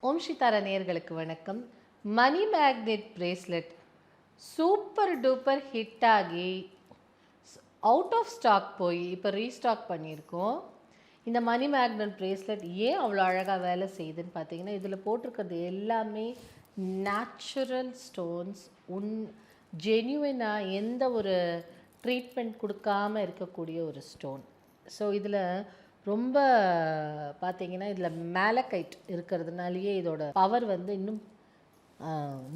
ஓம் ஸ்ரீதாரா நேயர்களுக்கு வணக்கம். மணி magnet bracelet super duper hit ஆகி அவுட் ஆஃப் ஸ்டாக் போய் இப்போ ரீஸ்டாக் பண்ணியிருக்கோம். இந்த மணி மேக்னெட் பிரேஸ்லெட் ஏன் அவ்வளோ அழகாக வேலை செய்யுதுன்னு பார்த்தீங்கன்னா, இதில் போட்டிருக்கிறது எல்லாமே நேச்சுரல் ஸ்டோன்ஸ். ஜென்யூனாக எந்த ஒரு ட்ரீட்மெண்ட் கொடுக்காமல் இருக்கக்கூடிய ஒரு ஸ்டோன். ஸோ இதில் ரொம்ப பார்த்தீங்கன்னா, இதில் மேலக்கைட் இருக்கிறதுனாலேயே இதோட பவர் இன்னும்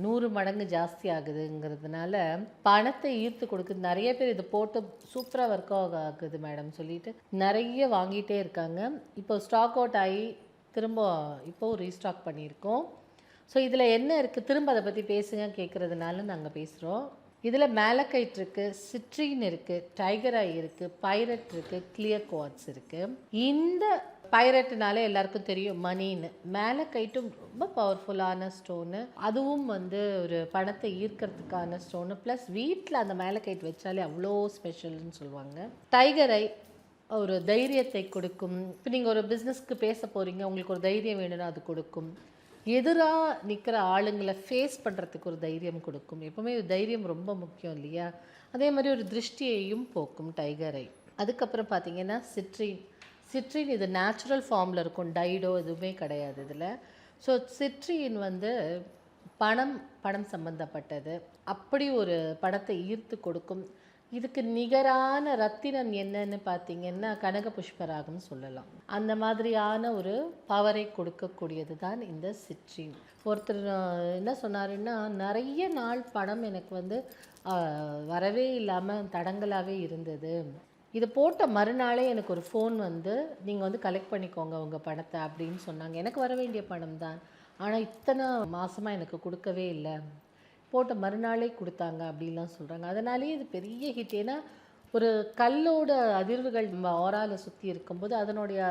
100 மடங்கு ஜாஸ்தி ஆகுதுங்கிறதுனால பணத்தை ஈர்த்து கொடுக்குது. நிறைய பேர் இதை போட்டு சூப்பராக ஒர்க் ஆகுது மேடம் சொல்லிட்டு நிறைய வாங்கிட்டே இருக்காங்க. இப்போ ஸ்டாக் அவுட் ஆகி திரும்ப இப்போது ரீஸ்டாக் பண்ணியிருக்கோம். ஸோ இதில் என்ன இருக்குது, திரும்ப அதை பற்றி பேசுங்க கேட்குறதுனால நாங்கள் பேசுகிறோம். இதில் மேலக்கைட் இருக்குது, சிட்ரின் இருக்குது, டைகர் ஐ இருக்குது, பைரட் இருக்குது, கிளியர் குவார்ட்ஸ் இருக்குது. இந்த பைரட்னாலே எல்லாருக்கும் தெரியும் மணின்னு. மேலக்கைட்டும் ரொம்ப பவர்ஃபுல்லான ஸ்டோனு. அதுவும் ஒரு பணத்தை ஈர்க்கிறதுக்கான ஸ்டோனு. ப்ளஸ் வீட்டில் அந்த மேலக்கைட் வச்சாலே அவ்வளோ ஸ்பெஷல்னு சொல்லுவாங்க. டைகர் ஐ ஒரு தைரியத்தை கொடுக்கும். இப்போ நீங்கள் ஒரு பிஸ்னஸ்க்கு பேச போகிறீங்க, உங்களுக்கு ஒரு தைரியம் வேணும்னா அது கொடுக்கும். எதிராக நிற்கிற ஆளுங்களை ஃபேஸ் பண்ணுறதுக்கு ஒரு தைரியம் கொடுக்கும். எப்போவுமே தைரியம் ரொம்ப முக்கியம் இல்லையா? அதே மாதிரி ஒரு திருஷ்டியையும் போக்கும் டைகர் ஐ. அதுக்கப்புறம் பார்த்திங்கன்னா சிட்ரின் இது நேச்சுரல் ஃபார்மில் இருக்கும், டைடோ எதுவுமே கிடையாது இதில். ஸோ சிட்ரின் பணம் சம்மந்தப்பட்டது. அப்படி ஒரு பணத்தை ஈர்த்து கொடுக்கும். இதுக்கு நிகரான ரத்தினம் என்னன்னு பார்த்தீங்கன்னா கனக புஷ்பராகம்னு சொல்லலாம். அந்த மாதிரியான ஒரு பவரை கொடுக்கக்கூடியது தான் இந்த சிட்ரின். ஒருத்தர் என்ன சொன்னாருன்னா, நிறைய நாள் பணம் எனக்கு வரவே இல்லாமல் தடங்களாகவே இருந்தது. இதை போட்ட மறுநாளே எனக்கு ஒரு ஃபோன் நீங்கள் கலெக்ட் பண்ணிக்கோங்க உங்கள் பணத்தை அப்படின்னு சொன்னாங்க. எனக்கு வர வேண்டிய பணம் தான், ஆனால் இத்தனை மாதமாக எனக்கு கொடுக்கவே இல்லை, போட்ட மறுநாளே கொடுத்தாங்க அப்படின்லாம் சொல்கிறாங்க. அதனாலேயே இது பெரிய ஹிட். ஏன்னா ஒரு கல்லோட அதிர்வுகள் நம்ம ஆரால சுற்றி இருக்கும்போது அதனுடைய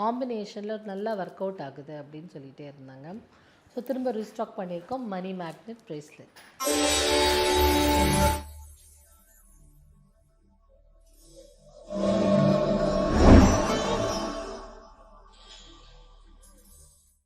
காம்பினேஷனில் நல்லா ஒர்க் அவுட் ஆகுது அப்படின்னு சொல்லிகிட்டே இருந்தாங்க. ஸோ திரும்ப ரீஸ்டாக் பண்ணியிருக்கோம் மணி மேக்னெட் பிரேஸ்லெட்.